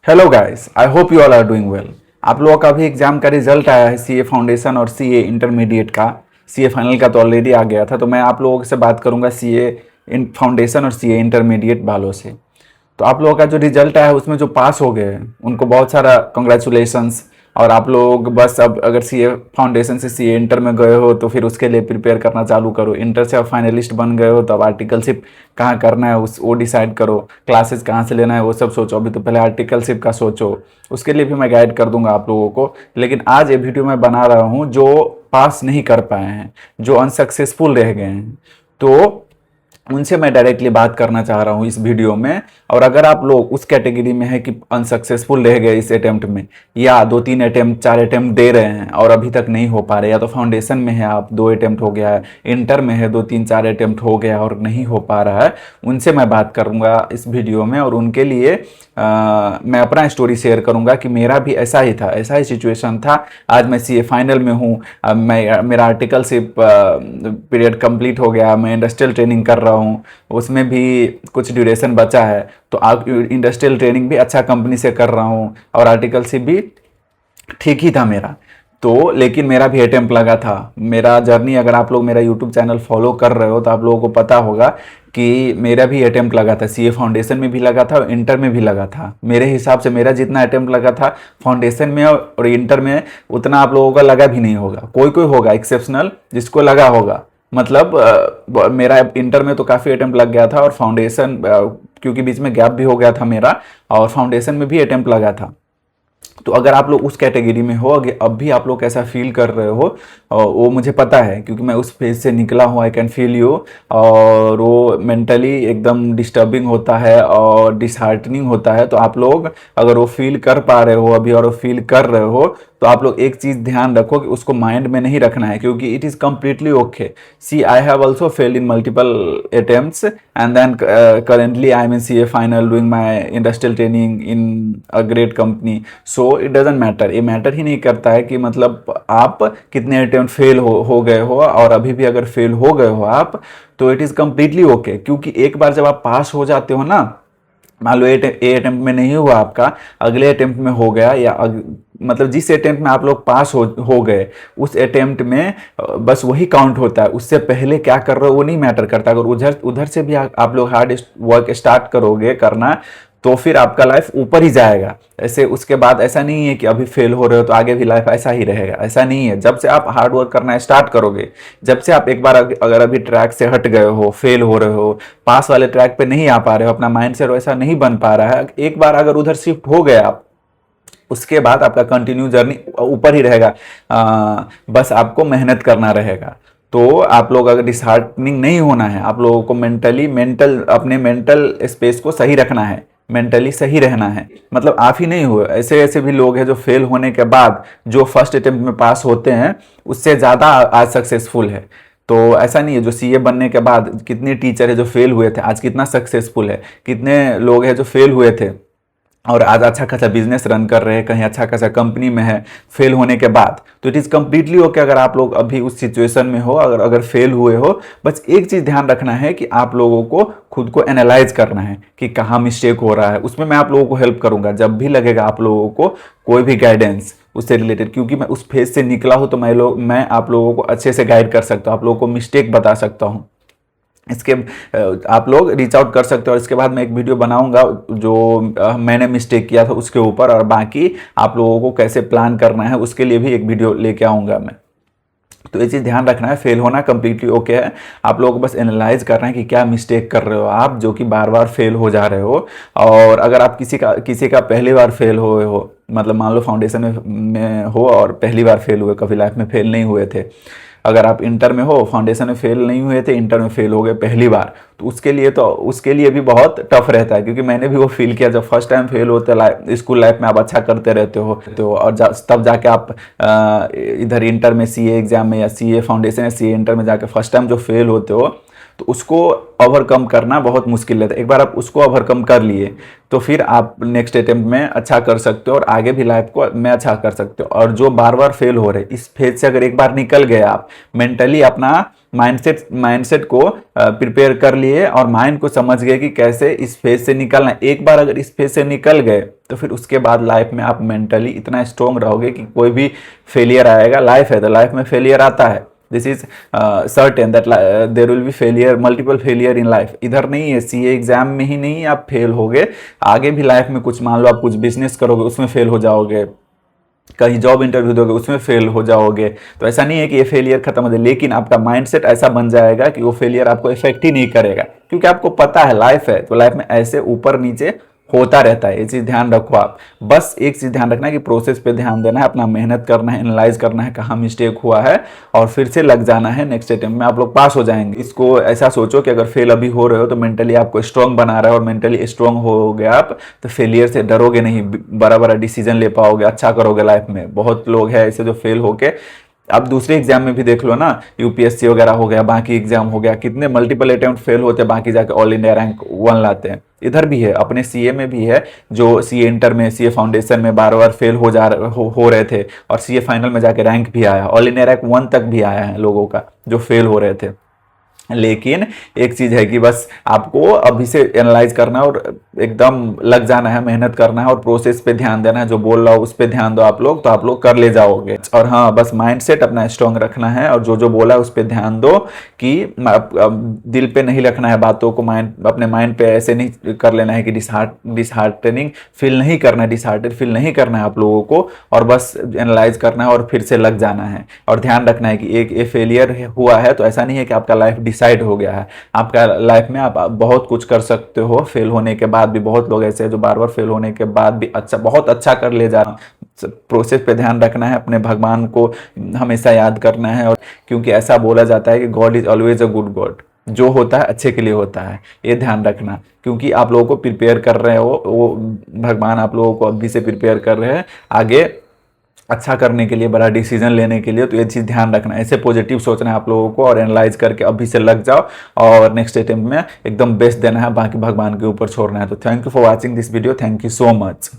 Hello guys, I hope you all are doing well. आप लोगों का भी एग्जाम का रिजल्ट आया है, सीए फाउंडेशन और सीए इंटरमीडिएट का। सीए फाइनल का तो ऑलरेडी आ गया था, तो मैं आप लोगों से बात करूंगा सीए फाउंडेशन और सीए इंटरमीडिएट वालों से। तो आप लोगों का जो रिजल्ट आया है उसमें जो पास हो गए हैं उनको बहुत सारा कंग्रेचुलेशंस। और आप लोग बस अब अगर सीए फाउंडेशन से सीए इंटर में गए हो तो फिर उसके लिए प्रिपेयर करना चालू करो। इंटर से आप फाइनलिस्ट बन गए हो तो अब आर्टिकलशिप कहाँ करना है उस वो डिसाइड करो। क्लासेस कहाँ से लेना है वो सब सोचो। अभी तो पहले आर्टिकलशिप का सोचो, उसके लिए भी मैं गाइड कर दूंगा आप लोगों को। लेकिन आज ये वीडियो मैं बना रहा हूँ जो पास नहीं कर पाए हैं, जो अनसक्सेसफुल रह गए हैं, तो उनसे मैं डायरेक्टली बात करना चाह रहा हूँ इस वीडियो में। और अगर आप लोग उस कैटेगरी में है कि अनसक्सेसफुल रह गए इस अटेम्प्ट में, या 2-3 अटेम्प्ट 4 अटेम्प्ट दे रहे हैं और अभी तक नहीं हो पा रहे, या तो फाउंडेशन में है आप 2 अटेम्प्ट हो गया है, इंटर में है 2-3-4 अटेम्प्ट हो गया और नहीं हो पा रहा है, उनसे मैं बात करूँगा इस वीडियो में। और उनके लिए मैं अपना स्टोरी शेयर करूँगा कि मेरा भी ऐसा ही था, ऐसा ही सिचुएशन था। आज मैं सीए फाइनल में हूँ। अब मैं मेरा आर्टिकलशिप पीरियड कंप्लीट हो गया, मैं इंडस्ट्रियल ट्रेनिंग कर रहा हूँ, उसमें भी कुछ ड्यूरेशन बचा है। तो आप इंडस्ट्रियल ट्रेनिंग भी अच्छा कंपनी से कर रहा हूँ और आर्टिकलशिप भी ठीक ही था मेरा। तो लेकिन मेरा भी अटेम्प्ट लगा था। मेरा जर्नी, अगर आप लोग मेरा यूट्यूब चैनल फॉलो कर रहे हो तो आप लोगों को पता होगा कि मेरा भी अटेम्प्ट लगा था। सीए फाउंडेशन में भी लगा था और इंटर में भी लगा था। मेरे हिसाब से मेरा जितना अटेम्प्ट लगा था फाउंडेशन में और इंटर में, उतना आप लोगों का लगा भी नहीं होगा। कोई कोई होगा एक्सेप्शनल जिसको लगा होगा। मतलब मेरा इंटर में तो काफ़ी अटेम्प्ट लग गया था और फाउंडेशन, क्योंकि बीच में गैप भी हो गया था मेरा, और फाउंडेशन में भी अटेम्प्ट लगा था। तो अगर आप लोग उस कैटेगरी में हो, अगर अब भी आप लोग कैसा फील कर रहे हो, वो मुझे पता है क्योंकि मैं उस फेज से निकला हूँ। I can feel you. और वो मेंटली एकदम डिस्टर्बिंग होता है और डिसहार्टनिंग होता है। तो आप लोग अगर वो फील कर पा रहे हो अभी और वो फील कर रहे हो, तो आप लोग एक चीज़ ध्यान रखो कि उसको माइंड में नहीं रखना है, क्योंकि it is completely okay. See, I have also failed in multiple attempts and then currently I am in C A final doing my industrial training in a great company. So it doesn't matter. ये matter ही नहीं करता है कि मतलब आप कितने attempt fail हो गए हो, और अभी भी अगर फेल हो गए हो आप, तो इट इज़ कम्प्लीटली ओके। क्योंकि एक बार जब आप पास हो जाते हो ना, मान लो ए अटेम्प्ट में नहीं हुआ आपका, अगले अटेम्प्ट में हो गया, या मतलब जिस अटेम्प्ट में आप लोग पास हो गए उस अटेम्प्ट में बस वही काउंट होता है। उससे पहले क्या कर रहे हो वो नहीं मैटर करता। अगर उधर उधर से भी आप लोग हार्ड वर्क स्टार्ट करोगे करना, तो फिर आपका लाइफ ऊपर ही जाएगा। ऐसे उसके बाद ऐसा नहीं है कि अभी फेल हो रहे हो तो आगे भी लाइफ ऐसा ही रहेगा, ऐसा नहीं है। जब से आप हार्ड वर्क करना स्टार्ट करोगे, जब से आप एक बार अगर अभी ट्रैक से हट गए हो, फेल हो रहे हो, पास वाले ट्रैक पे नहीं आ पा रहे हो, अपना माइंड सेट वैसा नहीं बन पा रहा है, एक बार अगर उधर शिफ्ट हो गए आप, उसके बाद आपका कंटिन्यू जर्नी ऊपर ही रहेगा। बस आपको मेहनत करना रहेगा। तो आप लोग अगर डिसहार्टनिंग नहीं होना है, आप लोगों को अपने मेंटल स्पेस को सही रखना है, मेंटली सही रहना है। मतलब आप ही नहीं हुए, ऐसे ऐसे भी लोग हैं जो फेल होने के बाद जो फर्स्ट अटेम्प्ट में पास होते हैं उससे ज़्यादा आज सक्सेसफुल है। तो ऐसा नहीं है। जो सीए बनने के बाद कितने टीचर है जो फेल हुए थे आज कितना सक्सेसफुल है, कितने लोग हैं जो फेल हुए थे और आज अच्छा खासा बिजनेस रन कर रहे हैं, कहीं अच्छा खासा कंपनी में है फेल होने के बाद। तो इट इज़ कम्प्लीटली ओके अगर आप लोग अभी उस सिचुएशन में हो, अगर फेल हुए हो। बस एक चीज़ ध्यान रखना है कि आप लोगों को खुद को एनालाइज करना है कि कहाँ मिस्टेक हो रहा है। उसमें मैं आप लोगों को हेल्प करूंगा जब भी लगेगा आप लोगों को कोई भी गाइडेंस उससे रिलेटेड, क्योंकि मैं उस फेज से निकला हूँ। तो मैं आप लोगों को अच्छे से गाइड कर सकता हूँ, आप लोगों को मिस्टेक बता सकता हूँ। इसके आप लोग रीच आउट कर सकते हो। और इसके बाद मैं एक वीडियो बनाऊंगा जो मैंने मिस्टेक किया था उसके ऊपर, और बाकी आप लोगों को कैसे प्लान करना है उसके लिए भी एक वीडियो लेके आऊंगा मैं। तो ये चीज़ ध्यान रखना है, फेल होना कम्प्लीटली ओके है। आप लोगों को बस एनालाइज करना है कि क्या मिस्टेक कर रहे हो आप जो कि बार बार फेल हो जा रहे हो। और अगर आप किसी का पहली बार फेल हुए हो, मतलब मान लो फाउंडेशन में हो और पहली बार फेल हुए, कभी लाइफ में फेल नहीं हुए थे। अगर आप इंटर में हो, फाउंडेशन में फेल नहीं हुए थे, इंटर में फेल हो गए पहली बार, तो उसके लिए भी बहुत टफ रहता है। क्योंकि मैंने भी वो फील किया, जब फर्स्ट टाइम फेल होते स्कूल लाइफ में आप अच्छा करते रहते हो तो, और तब जाके आप इधर इंटर में सीए एग्जाम में या सीए फाउंडेशन या सीए इंटर में जाके फर्स्ट टाइम जो फेल होते हो, तो उसको ओवरकम करना बहुत मुश्किल रहता है। एक बार आप उसको ओवरकम कर लिए तो फिर आप नेक्स्ट अटेम्प्ट में अच्छा कर सकते हो और आगे भी लाइफ को में अच्छा कर सकते हो। और जो बार बार फेल हो रहे, इस फेज से अगर एक बार निकल गए आप, मेंटली अपना माइंडसेट को प्रिपेयर कर लिए और माइंड को समझ गए कि कैसे इस फेज से निकलना है। एक बार अगर इस फेज से निकल गए तो फिर उसके बाद लाइफ में आप मेंटली इतना स्ट्रोंग रहोगे कि कोई भी फेलियर आएगा, लाइफ है तो लाइफ में फेलियर आता है, this is certain that there will be failure, multiple failure in life. इधर नहीं है, सीए एग्जाम में ही नहीं आप फेल होगे, आगे भी लाइफ में कुछ, मान लो आप कुछ बिजनेस करोगे उसमें फेल हो जाओगे, कहीं जॉब इंटरव्यू दोगे उसमें फेल हो जाओगे। तो ऐसा नहीं है कि ये फेलियर खत्म हो जाए, लेकिन आपका माइंडसेट ऐसा बन जाएगा कि वो फेलियर आपको इफेक्ट ही नहीं करेगा, क्योंकि आपको पता है लाइफ है, तो लाइफ में ऐसे ऊपर नीचे होता रहता है। ये चीज़ ध्यान रखो आप, बस एक चीज़ ध्यान रखना है कि प्रोसेस पे ध्यान देना है, अपना मेहनत करना है, एनालाइज करना है कहाँ मिस्टेक हुआ है और फिर से लग जाना है, नेक्स्ट अटेम्प्ट में आप लोग पास हो जाएंगे। इसको ऐसा सोचो कि अगर फेल अभी हो रहे हो तो मेंटली आपको स्ट्रांग बना रहा है, और मेंटली स्ट्रांग हो गए आप तो फेलियर से डरोगे नहीं, बड़ा बड़ा डिसीजन ले पाओगे, अच्छा करोगे लाइफ में। बहुत लोग हैं ऐसे जो फेल होके, अब दूसरे एग्जाम में भी देख लो ना, यूपीएससी वगैरह हो गया, बाकी एग्जाम हो गया, कितने मल्टीपल अटेम्प्ट फेल होते हैं, बाकी जाके ऑल इंडिया रैंक 1 लाते हैं। इधर भी है, अपने सीए में भी है, जो सीए इंटर में, सीए फाउंडेशन में बार बार फेल हो रहे थे और सीए फाइनल में जाके रैंक भी आया, ऑल इंडिया रैंक 1 तक भी आया है लोगों का जो फेल हो रहे थे। लेकिन एक चीज है कि बस आपको अभी से एनालाइज करना है और एकदम लग जाना है, मेहनत करना है और प्रोसेस पे ध्यान देना है, जो बोल रहा हूँ उस पे ध्यान दो आप लोग, तो आप लोग कर ले जाओगे। और हाँ, बस माइंडसेट अपना स्ट्रांग रखना है और जो जो बोला है उस पे ध्यान दो, कि दिल पे नहीं रखना है बातों को, अपने माइंड पे ऐसे नहीं कर लेना है कि डिसहार्टनिंग फील नहीं करना है, डिसहार्टेड फील नहीं करना है आप लोगों को, और बस एनालाइज करना है और फिर से लग जाना है। और ध्यान रखना है कि एक ये फेलियर हुआ है तो ऐसा नहीं है कि आपका लाइफ डिसाइड हो गया है, आपका लाइफ में आप बहुत कुछ कर सकते हो। फेल होने के बाद भी बहुत लोग ऐसे हैं जो बार बार फेल होने के बाद भी अच्छा, बहुत अच्छा कर ले जा रहे हैं। प्रोसेस पे ध्यान रखना है, अपने भगवान को हमेशा याद करना है, और क्योंकि ऐसा बोला जाता है कि God is always a good God, जो होता है अच्छे के लिए होता है, ये ध्यान रखना। क्योंकि आप लोगों को प्रिपेयर कर रहे हो, वो भगवान आप लोगों को अभी से प्रिपेयर कर रहे हैं आगे अच्छा करने के लिए, बड़ा डिसीजन लेने के लिए। तो ये चीज़ ध्यान रखना है, ऐसे पॉजिटिव सोचना है आप लोगों को और एनालाइज करके अभी से लग जाओ और नेक्स्ट अटेम्प्ट में एकदम बेस्ट देना है, बाकी भगवान के ऊपर छोड़ना है। तो thank you for watching this video, thank you so much.